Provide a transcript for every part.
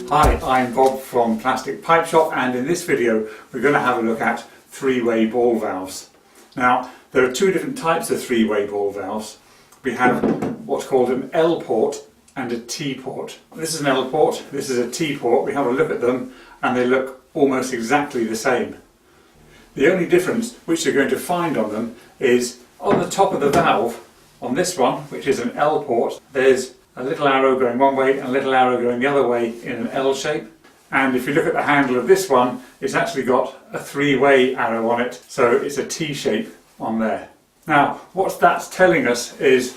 Hi, I'm Bob from Plastic Pipe Shop, and in this video we're going to have a look at three-way ball valves. Now, there are two different types of three-way ball valves. We have what's called an L port and a T port. This is an L port, this is a T port. We have a look at them and they look almost exactly the same. The only difference which you're going to find on them is on the top of the valve, on this one, which is an L port, there's a little arrow going one way and a little arrow going the other way in an L shape. And if you look at the handle of this one, it's actually got a three-way arrow on it, so it's a T shape on there. Now, what that's telling us is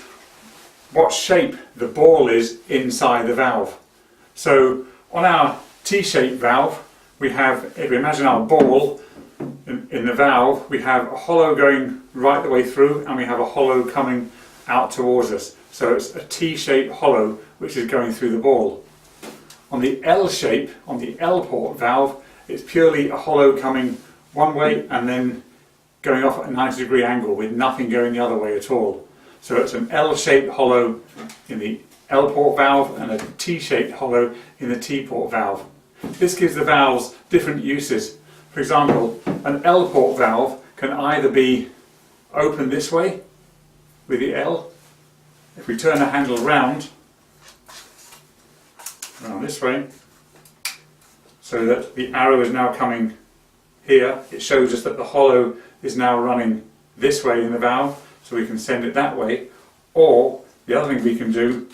what shape the ball is inside the valve. So on our T-shaped valve, we have, if you imagine our ball in the valve, we have a hollow going right the way through and we have a hollow coming out towards us. So it's a T-shaped hollow which is going through the ball. On the L shape, on the L port valve, it's purely a hollow coming one way and then going off at a 90-degree angle with nothing going the other way at all. So it's an L-shaped hollow in the L port valve and a T-shaped hollow in the T port valve. This gives the valves different uses. For example, an L port valve can either be open this way with the L. If we turn the handle round this way, so that the arrow is now coming here, it shows us that the hollow is now running this way in the valve, so we can send it that way. Or the other thing we can do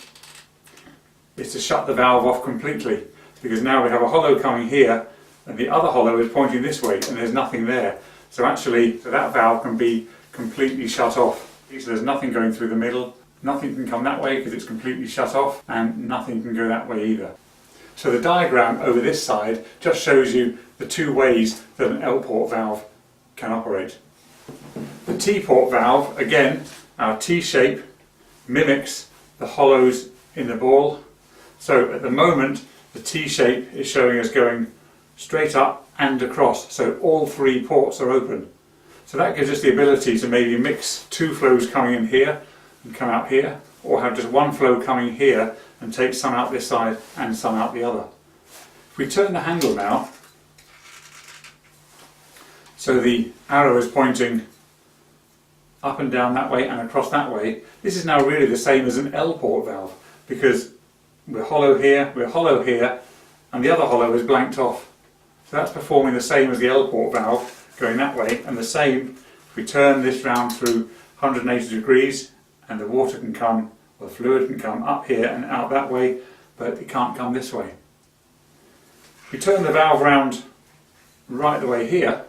is to shut the valve off completely, because now we have a hollow coming here and the other hollow is pointing this way and there's nothing there. So actually that valve can be completely shut off. So there's nothing going through the middle, nothing can come that way because it's completely shut off, and nothing can go that way either. So the diagram over this side just shows you the two ways that an L port valve can operate. The T port valve, again, our T shape mimics the hollows in the ball. So at the moment the T shape is showing us going straight up and across, so all three ports are open. So that gives us the ability to maybe mix two flows coming in here and come out here, or have just one flow coming here and take some out this side and some out the other. If we turn the handle now, so the arrow is pointing up and down that way and across that way, this is now really the same as an L port valve, because we're hollow here, and the other hollow is blanked off. So that's performing the same as the L port valve going that way, and the same if we turn this round through 180 degrees and the water can come, or the fluid can come up here and out that way, but it can't come this way. If we turn the valve round right the way here,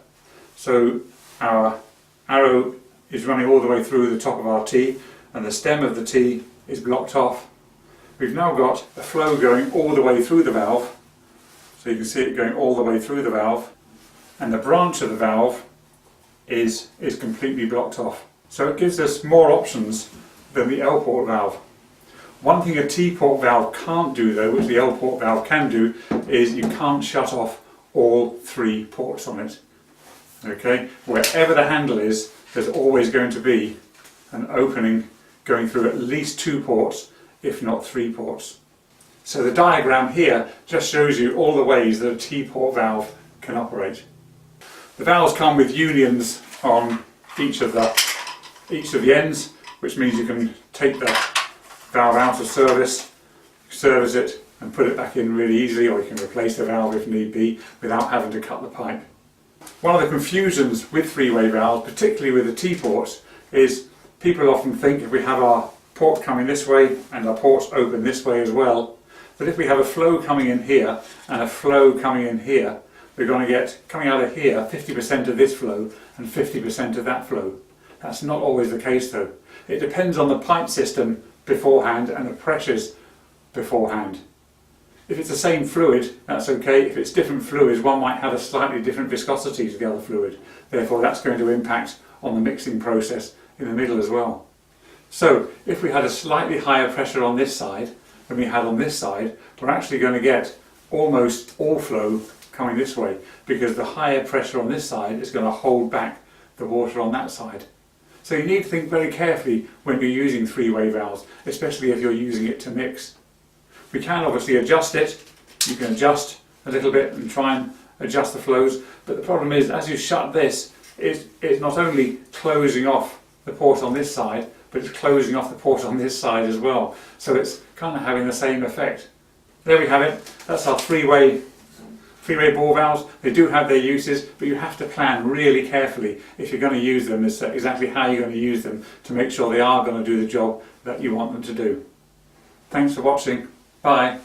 so our arrow is running all the way through the top of our T and the stem of the T is blocked off. We've now got a flow going all the way through the valve, so you can see it going all the way through the valve, and the branch of the valve is completely blocked off. So it gives us more options than the L port valve. One thing a T port valve can't do though, which the L port valve can do, is you can't shut off all three ports on it. Okay, wherever the handle is, there's always going to be an opening going through at least two ports, if not three ports. So the diagram here just shows you all the ways that a T port valve can operate. The valves come with unions on each of the ends, which means you can take the valve out of service, service it and put it back in really easily, or you can replace the valve if need be without having to cut the pipe. One of the confusions with three-way valves, particularly with the T ports, is people often think if we have our port coming this way and our ports open this way as well, that if we have a flow coming in here and a flow coming in here, we're going to get, coming out of here, 50% of this flow and 50% of that flow. That's not always the case though. It depends on the pipe system beforehand and the pressures beforehand. If it's the same fluid, that's okay. If it's different fluids, one might have a slightly different viscosity to the other fluid. Therefore that's going to impact on the mixing process in the middle as well. So if we had a slightly higher pressure on this side than we had on this side, we're actually going to get almost all flow coming this way, because the higher pressure on this side is going to hold back the water on that side. So you need to think very carefully when you're using three-way valves, especially if you're using it to mix. We can obviously adjust it you can adjust a little bit and try and adjust the flows. But the problem is, as you shut this, it's not only closing off the port on this side, but it's closing off the port on this side as well. So it's kind of having the same effect. There we have it. That's our three-way bore valves. They do have their uses, but you have to plan really carefully if you're going to use them as to exactly how you're going to use them to make sure they are going to do the job that you want them to do. Thanks for watching. Bye.